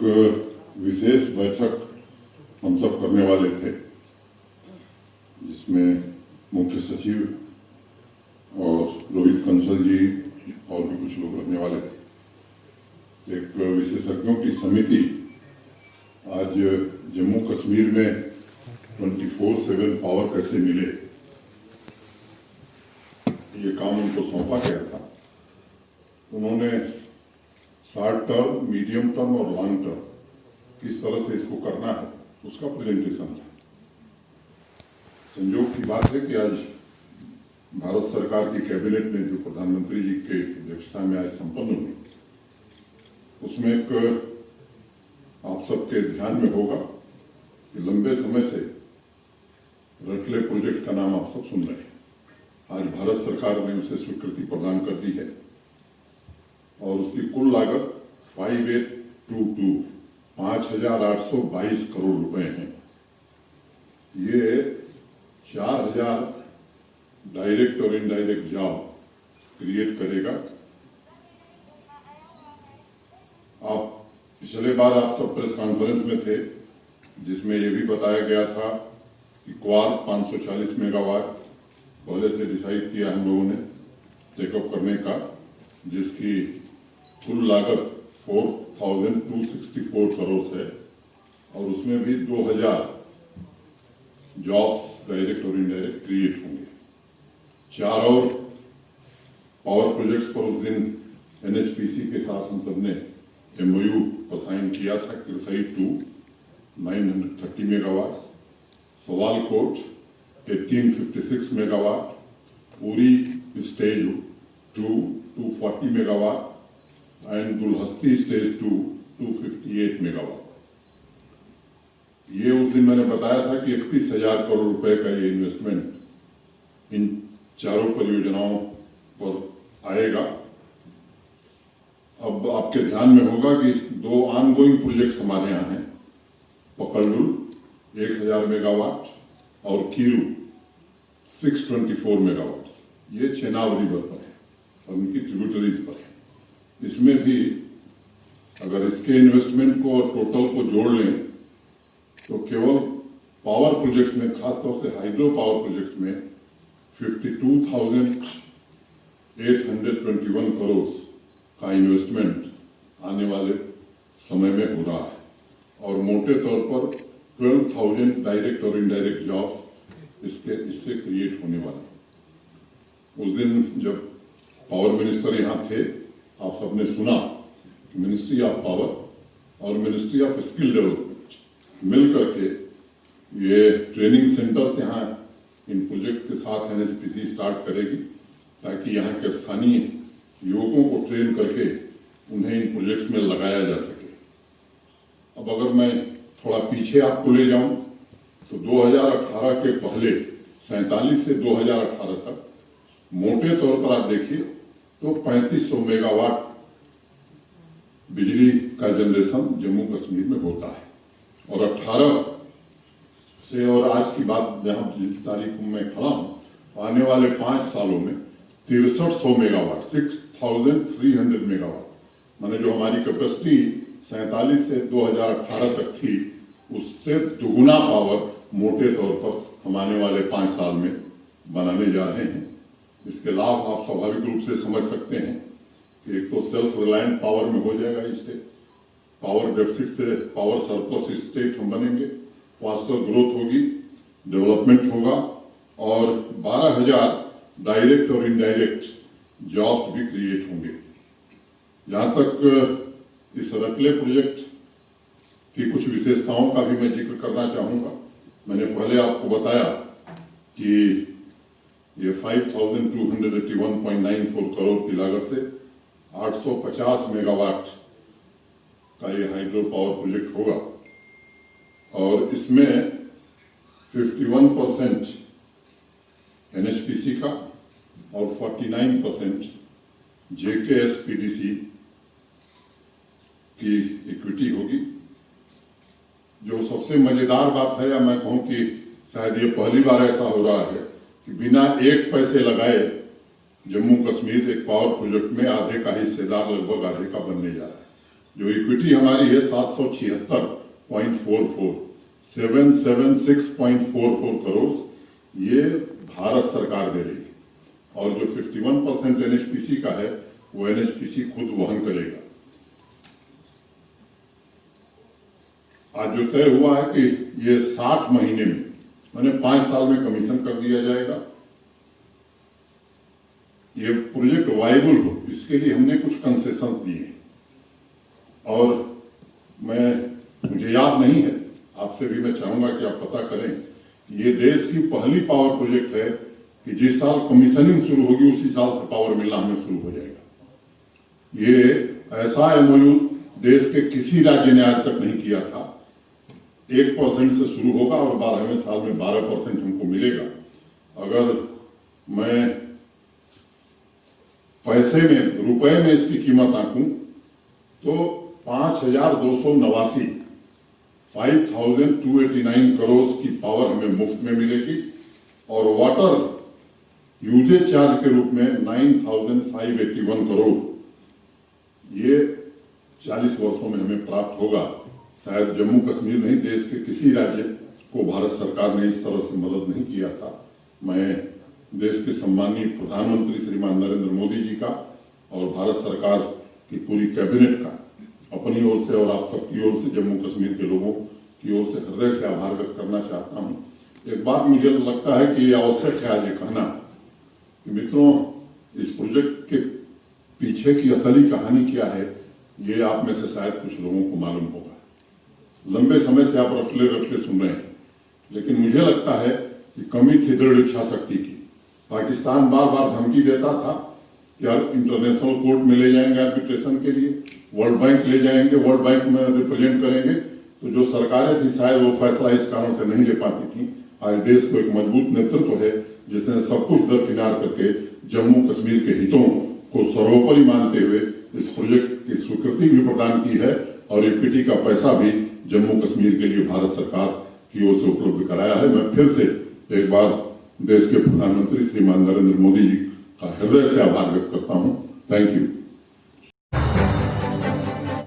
विशेष बैठक हम सब करने वाले थे, जिसमें मुख्य सचिव और रोहित कंसल जी और भी कुछ लोग रहने वाले थे। एक विशेषज्ञों की समिति आज जम्मू कश्मीर में 24/7 पावर कैसे मिले, ये काम उनको सौंपा गया था। उन्होंने शॉर्ट टर्म, मीडियम टर्म और लॉन्ग टर्म किस तरह से इसको करना है उसका प्रेजेंटेशन था। संयोग की बात है कि आज भारत सरकार की कैबिनेट में जो प्रधानमंत्री जी के अध्यक्षता में आज संपन्न हुई, उसमें एक आप सबके ध्यान में होगा कि लंबे समय से रटले प्रोजेक्ट का नाम आप सब सुन रहे हैं। आज भारत सरकार ने उसे स्वीकृति प्रदान कर दी है और उसकी कुल लागत 5,822 करोड़ रुपए हैं। ये 4,000 डायरेक्ट और इनडायरेक्ट जॉब क्रिएट करेगा। आप पिछले बार आप सब प्रेस कॉन्फ्रेंस में थे, जिसमें यह भी बताया गया था कि क्वार्क 540 मेगावाट पहले से डिसाइड किया हम लोगों ने टेकअप करने का, जिसकी कुल लागत 4,264 करोड़ है और उसमें भी 2,000 जॉब्स डायरेक्ट और इनडायरेक्ट क्रिएट होंगे। 4 और पावर प्रोजेक्ट्स पर उस दिन NHPC के साथ हम सबने MOU पर साइन किया था। किरसई 2 930 मेगावाट, सवालकोट 1856 मेगावाट, पूरी stage 2 240 megawatt and Dulhasti stage 2 258 megawatt. ये उस दिन मैंने बताया था कि 31,000 करोड़ रुपए का ये इन्वेस्टमेंट इन चारों परियोजनाओं पर आएगा। अब आपके ध्यान में होगा कि 2 ऑनगोइंग प्रोजेक्ट्स हमारे यहाँ हैं, पकड़ुल 1,000 मेगावाट और कीरू 624 मेगावाट। ये चेनाब रिवर पर है और उनकी ट्रिब्यूटरीज पर है। इसमें भी अगर इसके इन्वेस्टमेंट को और टोटल को जोड़ लें तो केवल पावर प्रोजेक्ट्स में, खासतौर से हाइड्रो पावर प्रोजेक्ट्स में 52,821 करोड़ का इन्वेस्टमेंट आने वाले समय में हो रहा है और मोटे तौर पर 12,000 डायरेक्ट और इनडायरेक्ट जॉब्स इससे क्रिएट होने वाले। उस दिन जब पावर मिनिस्टर यहाँ थे, आप सबने सुना कि मिनिस्ट्री ऑफ पावर और मिनिस्ट्री ऑफ स्किल डेवलपमेंट मिल करके ये ट्रेनिंग सेंटर्स यहाँ इन प्रोजेक्ट के साथ NHPC स्टार्ट करेगी, ताकि यहाँ के स्थानीय युवकों को ट्रेन करके उन्हें इन प्रोजेक्ट्स में लगाया जा सके। अब अगर मैं थोड़ा पीछे आपको ले जाऊं तो 2018 के पहले 47 से 2018 तक मोटे तौर पर आप देखिए तो 3500 मेगावाट बिजली का जनरेशन जम्मू कश्मीर में होता है और 18 से और आज की बात जहां जिस तारीख में खड़ा हूं, आने वाले 5 सालों में 6300 मेगावाट 6,300 मेगावाट, माने जो हमारी कैपेसिटी 47 से 2018 तक थी उससे दुगुना पावर मोटे तौर पर हम आने वाले 5 साल में बनाने जा रहे हैं। इसके लाभ आप स्वाभाविक रूप से समझ सकते हैं कि एक तो सेल्फ रिलायंट पावर में हो जाएगा स्टेट, पावर डेफिसिट से पावर सरप्लस स्टेट हम बनेंगे, फास्टर ग्रोथ होगी, डेवलपमेंट होगा और 12,000 डायरेक्ट और इनडायरेक्ट जॉब्स भी क्रिएट होंगे। जहां तक इस रटले प्रोजेक्ट की कुछ विशेषताओं का भी मैं जिक्र करना चाहूंगा। मैंने पहले आपको बताया कि ये 5,281.94 करोड़ की लागत से 850 मेगावाट का ये हाइड्रो पावर प्रोजेक्ट होगा और इसमें 51% NHPC का और 49% JKSPDC की इक्विटी होगी। जो सबसे मजेदार बात है, या मैं कहूं कि शायद ये पहली बार ऐसा हो रहा है कि बिना एक पैसे लगाए जम्मू कश्मीर एक पावर प्रोजेक्ट में आधे का हिस्सेदार, लगभग आधे का बनने जा रहा है। जो इक्विटी हमारी है 776.44 776.44 करोड़, ये भारत सरकार दे रही है। और जो 51% एनएचपीसी का है वो एनएचपीसी खुद वहन करेगा। आज जो तय हुआ है कि ये 60 महीने में, मैंने 5 साल में कमीशन कर दिया जाएगा। ये प्रोजेक्ट वायबल हो, इसके लिए हमने कुछ कंसेशन दिए और मुझे याद नहीं है, आपसे भी मैं चाहूंगा कि आप पता करें। ये देश की पहली पावर प्रोजेक्ट है कि जिस साल कमीशनिंग शुरू होगी उसी साल से पावर मिलना हमें शुरू हो जाएगा। ये ऐसा एमओयू देश के किसी राज्य ने आज तक नहीं किया था। 1% से शुरू होगा और 12वें साल में 12% हमको मिलेगा। अगर मैं पैसे में, रुपए में इसकी कीमत आंकूं तो 5289 5289 करोड़ की पावर हमें मुफ्त में मिलेगी और वाटर यूजेज चार्ज के रूप में 9581 करोड़ ये 40 वर्षों में हमें प्राप्त होगा। शायद जम्मू कश्मीर नहीं, देश के किसी राज्य को भारत सरकार ने इस तरह से मदद नहीं किया था। मैं देश के सम्माननीय प्रधानमंत्री श्रीमान नरेंद्र मोदी जी का और भारत सरकार की पूरी कैबिनेट का अपनी ओर से और आप सबकी ओर से, जम्मू कश्मीर के लोगों की ओर से हृदय से आभार व्यक्त करना चाहता हूं। एक बात मुझे लगता है कि आवश्यक है आज ये कहना कि मित्रों, इस प्रोजेक्ट के पीछे की असली कहानी क्या है ये आप में से शायद कुछ लोगों को मालूम होगा। लंबे समय से आप रटले रटले सुन रहे हैं, लेकिन मुझे लगता है कि कमी थी दृढ़ इच्छा शक्ति की। पाकिस्तान बार बार धमकी देता था कि यार इंटरनेशनल कोर्ट में ले जाएंगे आर्बिट्रेशन के लिए, वर्ल्ड बैंक ले जाएंगे, वर्ल्ड बैंक में रिप्रेजेंट करेंगे। तो जो सरकारें थी शायद वो फैसला इस कारण से नहीं ले पाती थी। आज देश को एक मजबूत नेतृत्व है जिसने सब कुछ दरकिनार करके जम्मू कश्मीर के हितों को सर्वोपरि मानते हुए इस प्रोजेक्ट की स्वीकृति भी प्रदान की है और इक्विटी का पैसा भी जम्मू कश्मीर के लिए भारत सरकार की ओर से उपलब्ध कराया है। मैं फिर से एक बार देश के प्रधानमंत्री श्रीमान नरेंद्र मोदी जी का हृदय से आभार व्यक्त करता हूं। Thank you.